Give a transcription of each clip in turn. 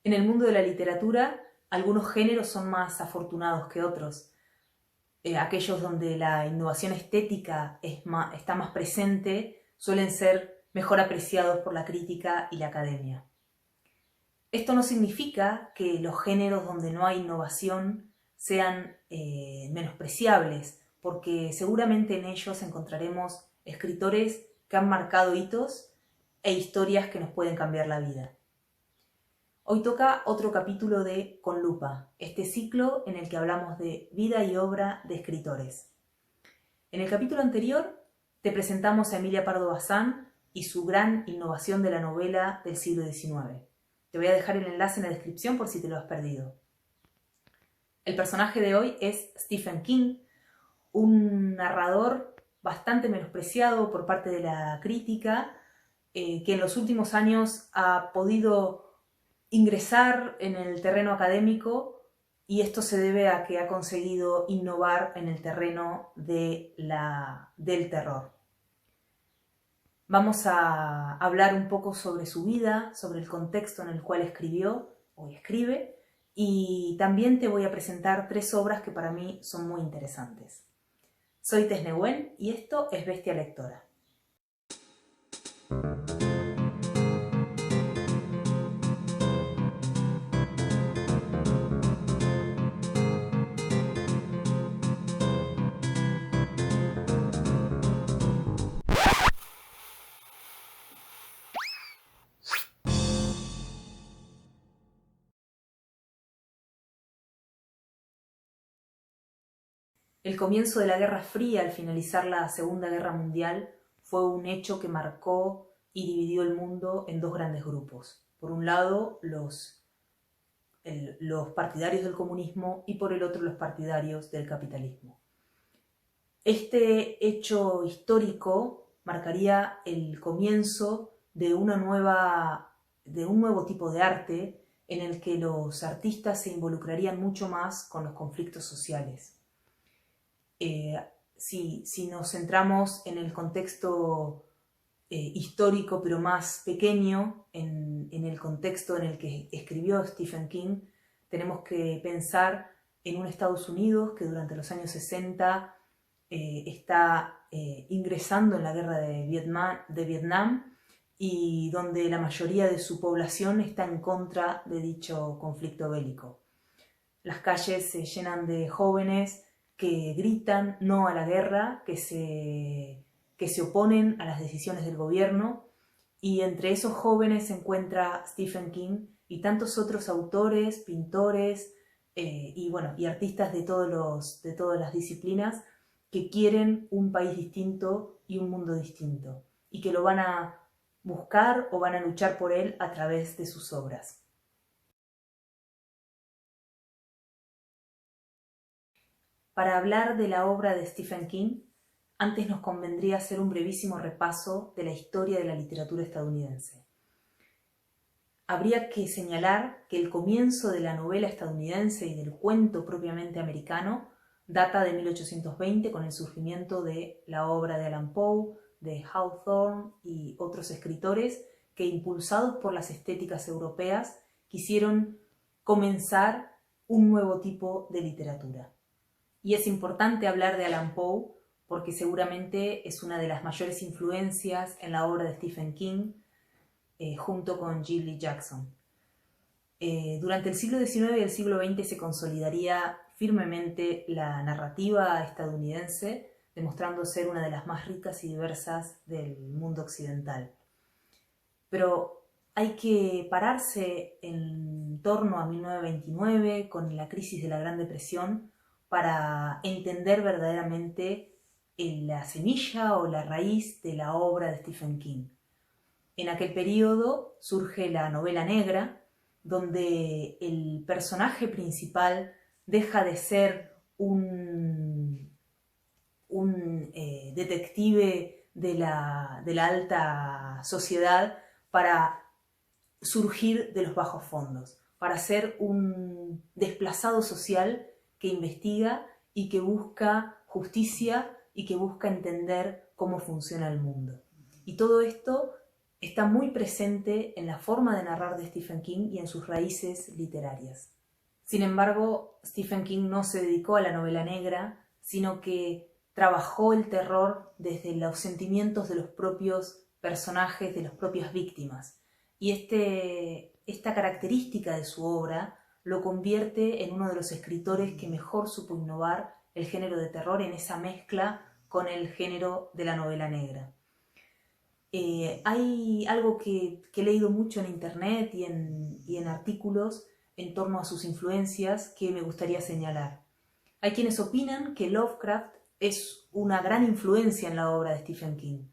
En el mundo de la literatura, algunos géneros son más afortunados que otros. Aquellos donde la innovación estética está más presente suelen ser mejor apreciados por la crítica y la academia. Esto no significa que los géneros donde no hay innovación sean menospreciables, porque seguramente en ellos encontraremos escritores que han marcado hitos e historias que nos pueden cambiar la vida. Hoy toca otro capítulo de Con Lupa, este ciclo en el que hablamos de vida y obra de escritores. En el capítulo anterior te presentamos a Emilia Pardo Bazán y su gran innovación de la novela del siglo XIX. Te voy a dejar el enlace en la descripción por si te lo has perdido. El personaje de hoy es Stephen King, un narrador bastante menospreciado por parte de la crítica, que en los últimos años ha podido ingresar en el terreno académico, y esto se debe a que ha conseguido innovar en el terreno del terror. Vamos a hablar un poco sobre su vida, sobre el contexto en el cual escribió o escribe, y también te voy a presentar 3 obras que para mí son muy interesantes. Soy Tess Nehuen y esto es Bestia Lectora. El comienzo de la Guerra Fría al finalizar la Segunda Guerra Mundial fue un hecho que marcó y dividió el mundo en 2 grandes grupos. Por un lado, los partidarios del comunismo y por el otro los partidarios del capitalismo. Este hecho histórico marcaría el comienzo de un nuevo tipo de arte en el que los artistas se involucrarían mucho más con los conflictos sociales. Si nos centramos en el contexto histórico, pero más pequeño, en el contexto en el que escribió Stephen King, tenemos que pensar en un Estados Unidos que durante los años 60 está ingresando en la guerra de Vietnam, y donde la mayoría de su población está en contra de dicho conflicto bélico. Las calles se llenan de jóvenes que gritan no a la guerra, que se oponen a las decisiones del gobierno, y entre esos jóvenes se encuentra Stephen King y tantos otros autores, pintores y artistas de todas las disciplinas que quieren un país distinto y un mundo distinto, y que lo van a buscar o van a luchar por él a través de sus obras. Para hablar de la obra de Stephen King, antes nos convendría hacer un brevísimo repaso de la historia de la literatura estadounidense. Habría que señalar que el comienzo de la novela estadounidense y del cuento propiamente americano data de 1820 con el surgimiento de la obra de Allan Poe, de Hawthorne y otros escritores que, impulsados por las estéticas europeas, quisieron comenzar un nuevo tipo de literatura. Y es importante hablar de Allan Poe porque seguramente es una de las mayores influencias en la obra de Stephen King, junto con Shirley Jackson. Durante el siglo XIX y el siglo XX se consolidaría firmemente la narrativa estadounidense, demostrando ser una de las más ricas y diversas del mundo occidental. Pero hay que pararse en torno a 1929, con la crisis de la Gran Depresión, para entender verdaderamente la semilla o la raíz de la obra de Stephen King. En aquel periodo surge la novela negra, donde el personaje principal deja de ser un detective de la alta sociedad para surgir de los bajos fondos, para ser un desplazado social que investiga y que busca justicia y que busca entender cómo funciona el mundo. Y todo esto está muy presente en la forma de narrar de Stephen King y en sus raíces literarias. Sin embargo, Stephen King no se dedicó a la novela negra, sino que trabajó el terror desde los sentimientos de los propios personajes, de las propias víctimas. Y esta característica de su obra lo convierte en uno de los escritores que mejor supo innovar el género de terror en esa mezcla con el género de la novela negra. Hay algo que he leído mucho en internet y en artículos en torno a sus influencias que me gustaría señalar. Hay quienes opinan que Lovecraft es una gran influencia en la obra de Stephen King.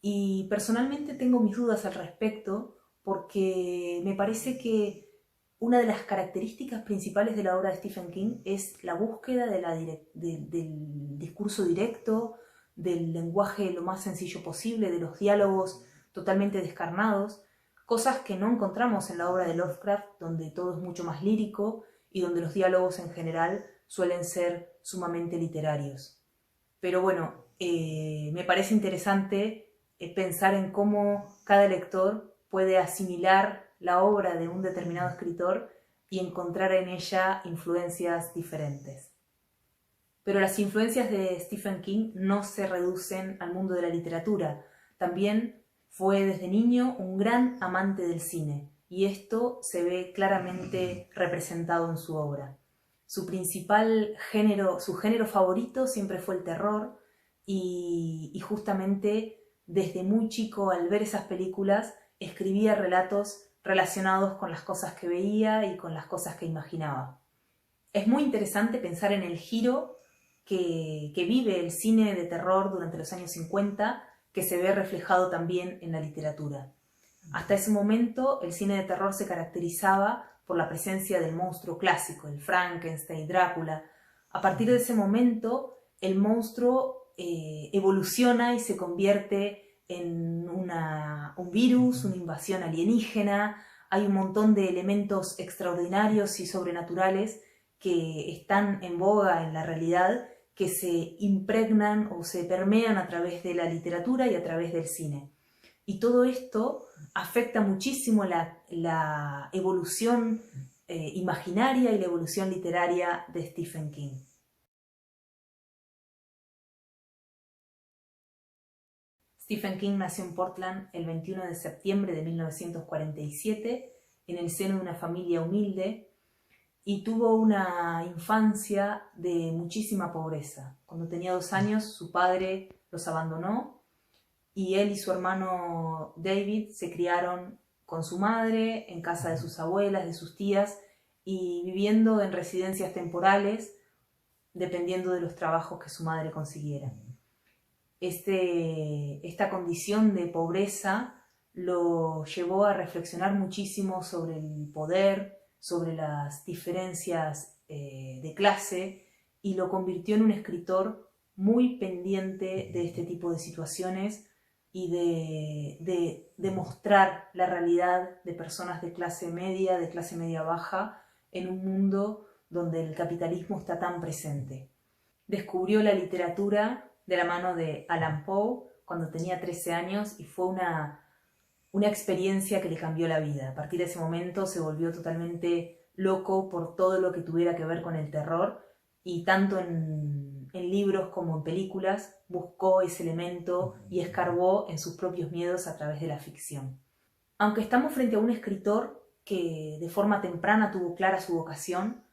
Y personalmente tengo mis dudas al respecto porque me parece que una de las características principales de la obra de Stephen King es la búsqueda del discurso directo, del lenguaje lo más sencillo posible, de los diálogos totalmente descarnados, cosas que no encontramos en la obra de Lovecraft, donde todo es mucho más lírico y donde los diálogos en general suelen ser sumamente literarios. Pero bueno, me parece interesante pensar en cómo cada lector puede asimilar la obra de un determinado escritor y encontrar en ella influencias diferentes. Pero las influencias de Stephen King no se reducen al mundo de la literatura. También fue desde niño un gran amante del cine, y esto se ve claramente representado en su obra. Su género favorito siempre fue el terror, y justamente desde muy chico, al ver esas películas, escribía relatos relacionados con las cosas que veía y con las cosas que imaginaba. Es muy interesante pensar en el giro que vive el cine de terror durante los años 50, que se ve reflejado también en la literatura. Hasta ese momento, el cine de terror se caracterizaba por la presencia del monstruo clásico, el Frankenstein, Drácula. A partir de ese momento, el monstruo evoluciona y se convierte en un virus, una invasión alienígena. Hay un montón de elementos extraordinarios y sobrenaturales que están en boga en la realidad, que se impregnan o se permean a través de la literatura y a través del cine. Y todo esto afecta muchísimo la evolución imaginaria y la evolución literaria de Stephen King. Stephen King nació en Portland el 21 de septiembre de 1947 en el seno de una familia humilde y tuvo una infancia de muchísima pobreza. Cuando tenía 2 años, su padre los abandonó y él y su hermano David se criaron con su madre en casa de sus abuelas, de sus tías, y viviendo en residencias temporales, dependiendo de los trabajos que su madre consiguiera. Esta condición de pobreza lo llevó a reflexionar muchísimo sobre el poder, sobre las diferencias de clase, y lo convirtió en un escritor muy pendiente de este tipo de situaciones y de mostrar la realidad de personas de clase media baja, en un mundo donde el capitalismo está tan presente. Descubrió la literatura de la mano de Allan Poe cuando tenía 13 años y fue una experiencia que le cambió la vida. A partir de ese momento se volvió totalmente loco por todo lo que tuviera que ver con el terror, y tanto en libros como en películas buscó ese elemento y escarbó en sus propios miedos a través de la ficción. Aunque estamos frente a un escritor que de forma temprana tuvo clara su vocación,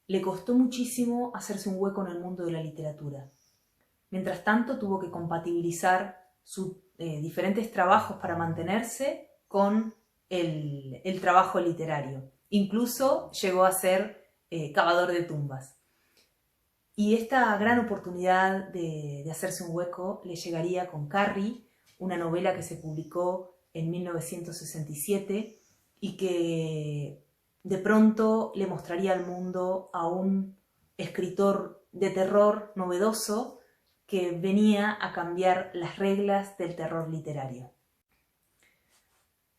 le costó muchísimo hacerse un hueco en el mundo de la literatura. Mientras tanto, tuvo que compatibilizar sus diferentes trabajos para mantenerse con el trabajo literario. Incluso llegó a ser cavador de tumbas. Y esta gran oportunidad de hacerse un hueco le llegaría con Carrie, una novela que se publicó en 1967 y que de pronto le mostraría al mundo a un escritor de terror novedoso que venía a cambiar las reglas del terror literario.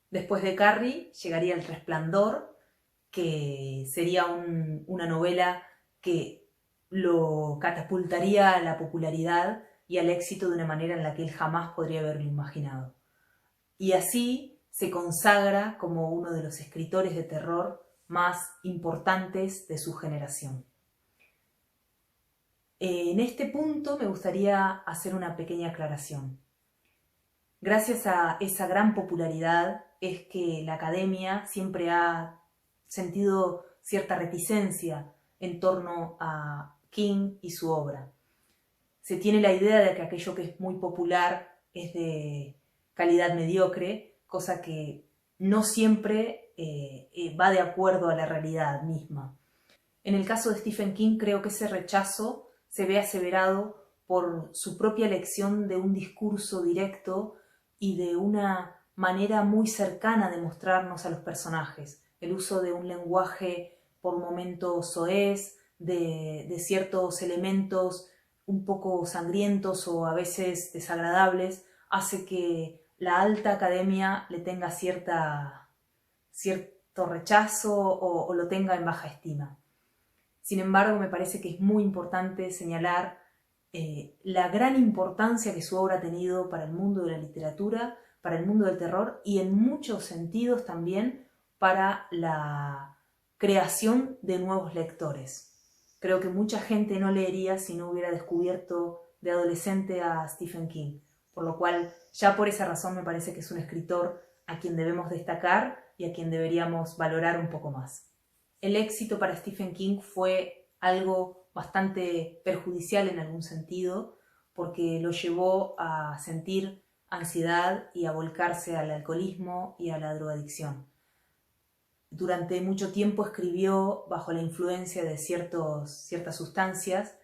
Después de Carrie llegaría El Resplandor, que sería una novela que lo catapultaría a la popularidad y al éxito de una manera en la que él jamás podría haberlo imaginado. y así se consagra como uno de los escritores de terror más importantes de su generación. En este punto me gustaría hacer una pequeña aclaración. Gracias a esa gran popularidad es que la academia siempre ha sentido cierta reticencia en torno a King y su obra. Se tiene la idea de que aquello que es muy popular es de calidad mediocre, cosa que no siempre va de acuerdo a la realidad misma. En el caso de Stephen King, creo que ese rechazo se ve aseverado por su propia elección de un discurso directo y de una manera muy cercana de mostrarnos a los personajes. El uso de un lenguaje por momentos soez, de ciertos elementos un poco sangrientos o a veces desagradables, hace que la alta academia le tenga cierto rechazo o lo tenga en baja estima. Sin embargo, me parece que es muy importante señalar la gran importancia que su obra ha tenido para el mundo de la literatura, para el mundo del terror y en muchos sentidos también para la creación de nuevos lectores. Creo que mucha gente no leería si no hubiera descubierto de adolescente a Stephen King, por lo cual ya por esa razón me parece que es un escritor a quien debemos destacar y a quien deberíamos valorar un poco más. El éxito para Stephen King fue algo bastante perjudicial en algún sentido, porque lo llevó a sentir ansiedad y a volcarse al alcoholismo y a la drogadicción. Durante mucho tiempo escribió bajo la influencia de ciertas sustancias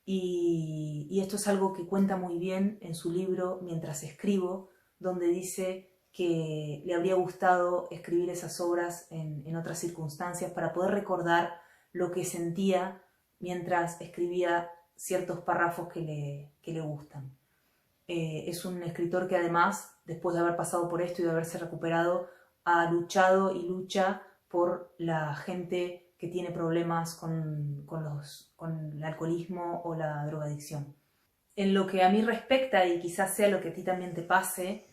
y esto es algo que cuenta muy bien en su libro Mientras escribo, donde dice que le habría gustado escribir esas obras en otras circunstancias para poder recordar lo que sentía mientras escribía ciertos párrafos que le gustan. Es un escritor que además, después de haber pasado por esto y de haberse recuperado, ha luchado y lucha por la gente que tiene problemas con el alcoholismo o la drogadicción. En lo que a mí respecta, y quizás sea lo que a ti también te pase,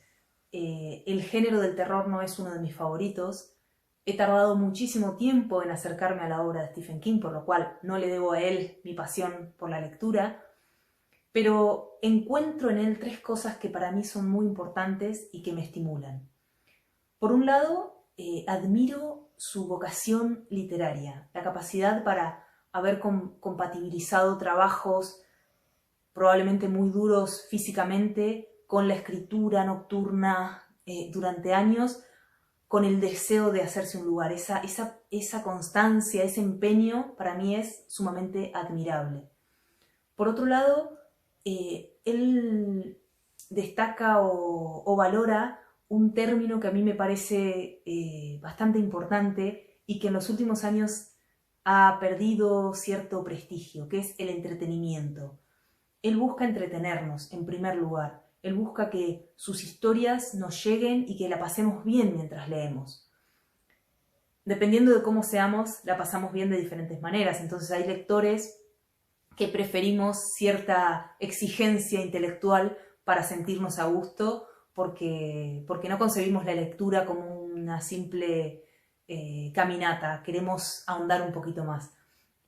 el género del terror no es uno de mis favoritos. He tardado muchísimo tiempo en acercarme a la obra de Stephen King, por lo cual no le debo a él mi pasión por la lectura, pero encuentro en él tres cosas que para mí son muy importantes y que me estimulan. Por un lado, admiro su vocación literaria, la capacidad para haber compatibilizado trabajos probablemente muy duros físicamente con la escritura nocturna durante años, con el deseo de hacerse un lugar. Esa constancia, ese empeño, para mí es sumamente admirable. Por otro lado, él destaca o valora un término que a mí me parece bastante importante y que en los últimos años ha perdido cierto prestigio, que es el entretenimiento. Él busca entretenernos, en primer lugar. Él busca que sus historias nos lleguen y que la pasemos bien mientras leemos. Dependiendo de cómo seamos, la pasamos bien de diferentes maneras. Entonces hay lectores que preferimos cierta exigencia intelectual para sentirnos a gusto, porque no concebimos la lectura como una simple caminata. Queremos ahondar un poquito más.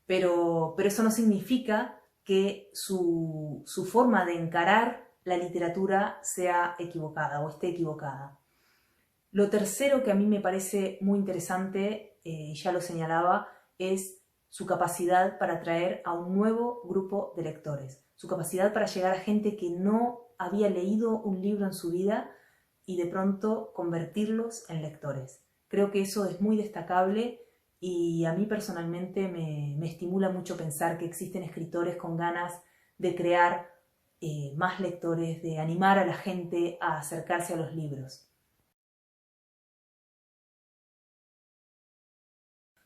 Pero eso no significa que su forma de encarar la literatura sea equivocada o esté equivocada. Lo tercero que a mí me parece muy interesante, ya lo señalaba, es su capacidad para atraer a un nuevo grupo de lectores, su capacidad para llegar a gente que no había leído un libro en su vida y de pronto convertirlos en lectores. Creo que eso es muy destacable y a mí personalmente me estimula mucho pensar que existen escritores con ganas de crear más lectores, de animar a la gente a acercarse a los libros.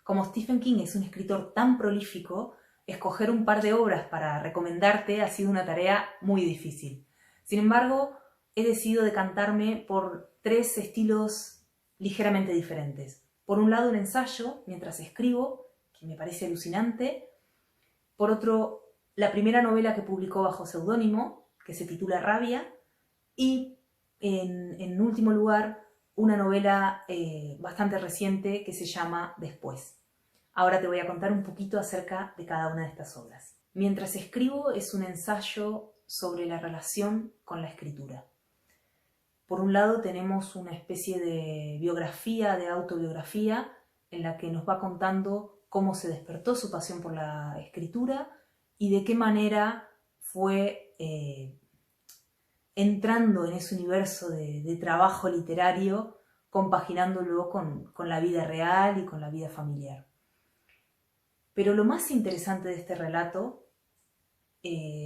Como Stephen King es un escritor tan prolífico, escoger un par de obras para recomendarte ha sido una tarea muy difícil. Sin embargo, he decidido decantarme por tres estilos ligeramente diferentes. Por un lado, un ensayo, mientras escribo, que me parece alucinante. Por otro, la primera novela que publicó bajo seudónimo, que se titula Rabia. Y en último lugar, una novela bastante reciente que se llama Después. Ahora te voy a contar un poquito acerca de cada una de estas obras. Mientras escribo es un ensayo sobre la relación con la escritura. Por un lado tenemos una especie de biografía, de autobiografía, en la que nos va contando cómo se despertó su pasión por la escritura y de qué manera fue entrando en ese universo de trabajo literario, compaginándolo con la vida real y con la vida familiar. Pero lo más interesante de este relato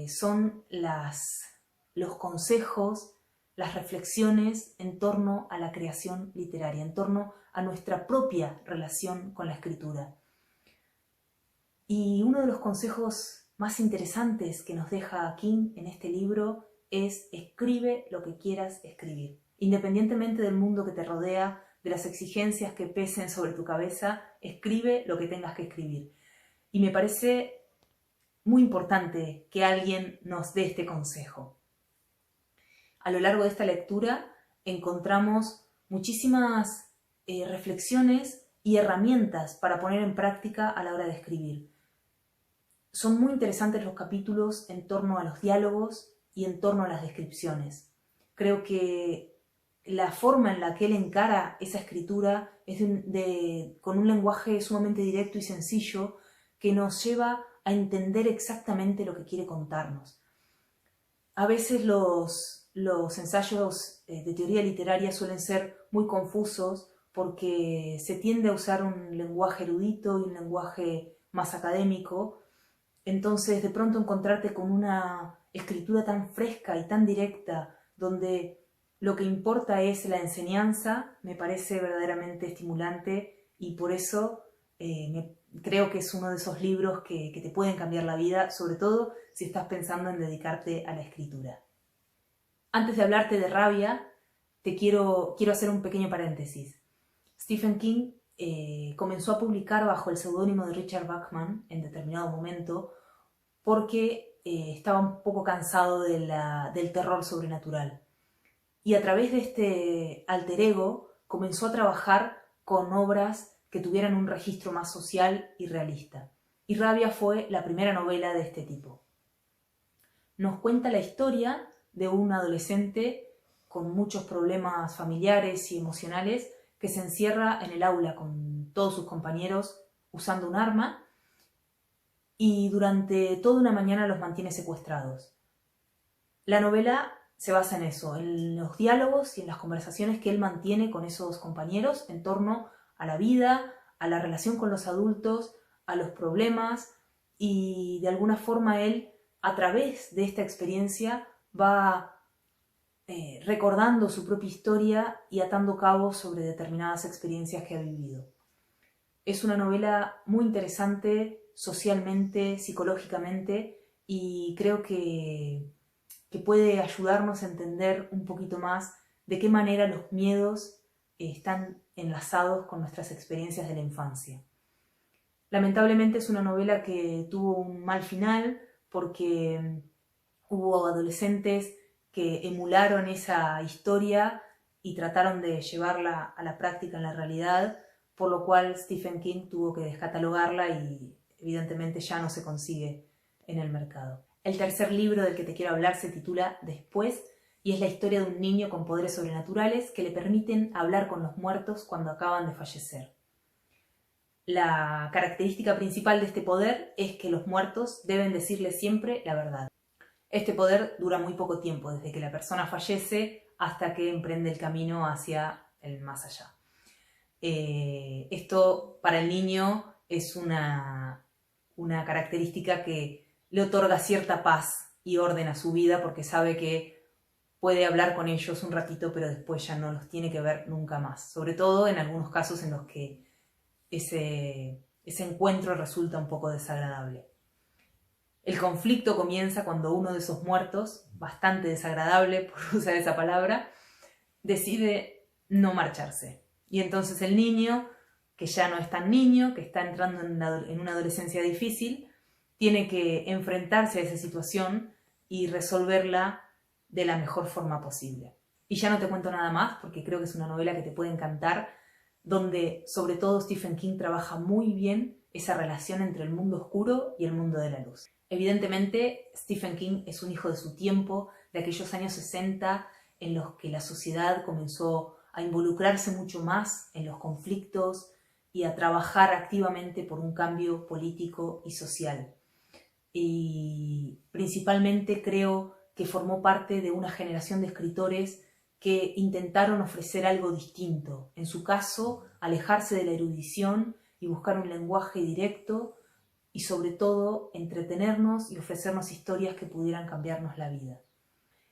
son los consejos, las reflexiones en torno a la creación literaria, en torno a nuestra propia relación con la escritura. Y uno de los consejos más interesantes que nos deja King en este libro es: escribe lo que quieras escribir. Independientemente del mundo que te rodea, de las exigencias que pesen sobre tu cabeza, escribe lo que tengas que escribir. Y me parece muy importante que alguien nos dé este consejo. A lo largo de esta lectura encontramos muchísimas reflexiones y herramientas para poner en práctica a la hora de escribir. Son muy interesantes los capítulos en torno a los diálogos y en torno a las descripciones. Creo que la forma en la que él encara esa escritura es con un lenguaje sumamente directo y sencillo que nos lleva a entender exactamente lo que quiere contarnos. A veces los ensayos de teoría literaria suelen ser muy confusos porque se tiende a usar un lenguaje erudito y un lenguaje más académico. Entonces, de pronto encontrarte con una escritura tan fresca y tan directa, donde lo que importa es la enseñanza, me parece verdaderamente estimulante y por eso creo que es uno de esos libros que te pueden cambiar la vida, sobre todo si estás pensando en dedicarte a la escritura. Antes de hablarte de Rabia, quiero hacer un pequeño paréntesis. Stephen King comenzó a publicar bajo el seudónimo de Richard Bachman en determinado momento porque estaba un poco cansado del terror sobrenatural. Y a través de este alter ego comenzó a trabajar con obras que tuvieran un registro más social y realista. Y Rabia fue la primera novela de este tipo. Nos cuenta la historia de un adolescente con muchos problemas familiares y emocionales que se encierra en el aula con todos sus compañeros usando un arma y durante toda una mañana los mantiene secuestrados. La novela se basa en eso, en los diálogos y en las conversaciones que él mantiene con esos compañeros en torno a la vida, a la relación con los adultos, a los problemas, y de alguna forma él, a través de esta experiencia, va recordando su propia historia y atando cabos sobre determinadas experiencias que ha vivido. Es una novela muy interesante socialmente, psicológicamente, y creo que puede ayudarnos a entender un poquito más de qué manera los miedos están enlazados con nuestras experiencias de la infancia. Lamentablemente es una novela que tuvo un mal final porque hubo adolescentes que emularon esa historia y trataron de llevarla a la práctica en la realidad, por lo cual Stephen King tuvo que descatalogarla y evidentemente ya no se consigue en el mercado. El tercer libro del que te quiero hablar se titula Después y es la historia de un niño con poderes sobrenaturales que le permiten hablar con los muertos cuando acaban de fallecer. La característica principal de este poder es que los muertos deben decirle siempre la verdad. Este poder dura muy poco tiempo, desde que la persona fallece hasta que emprende el camino hacia el más allá. Esto para el niño es una característica que le otorga cierta paz y orden a su vida porque sabe que puede hablar con ellos un ratito, pero después ya no los tiene que ver nunca más. Sobre todo en algunos casos en los que ese encuentro resulta un poco desagradable. El conflicto comienza cuando uno de esos muertos, bastante desagradable por usar esa palabra, decide no marcharse. Y entonces el niño, que ya no es tan niño, que está entrando en una adolescencia difícil, tiene que enfrentarse a esa situación y resolverla de la mejor forma posible. Y ya no te cuento nada más porque creo que es una novela que te puede encantar, donde sobre todo Stephen King trabaja muy bien esa relación entre el mundo oscuro y el mundo de la luz. Evidentemente, Stephen King es un hijo de su tiempo, de aquellos años 60 en los que la sociedad comenzó a involucrarse mucho más en los conflictos y a trabajar activamente por un cambio político y social. Y principalmente creo que formó parte de una generación de escritores que intentaron ofrecer algo distinto. En su caso, alejarse de la erudición y buscar un lenguaje directo y sobre todo entretenernos y ofrecernos historias que pudieran cambiarnos la vida.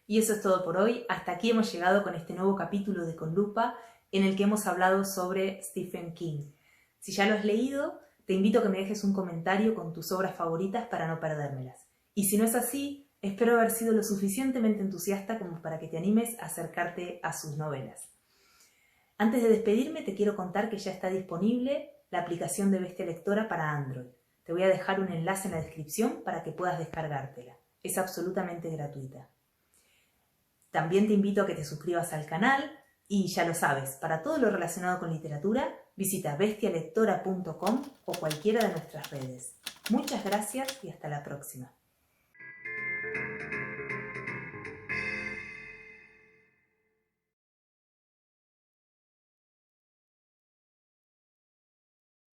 Y eso es todo por hoy. Hasta aquí hemos llegado con este nuevo capítulo de Con Lupa en el que hemos hablado sobre Stephen King. Si ya lo has leído, te invito a que me dejes un comentario con tus obras favoritas para no perdérmelas. Y si no es así, espero haber sido lo suficientemente entusiasta como para que te animes a acercarte a sus novelas. Antes de despedirme, te quiero contar que ya está disponible la aplicación de Bestia Lectora para Android. Te voy a dejar un enlace en la descripción para que puedas descargártela. Es absolutamente gratuita. También te invito a que te suscribas al canal y ya lo sabes, para todo lo relacionado con literatura, visita bestialectora.com o cualquiera de nuestras redes. Muchas gracias y hasta la próxima.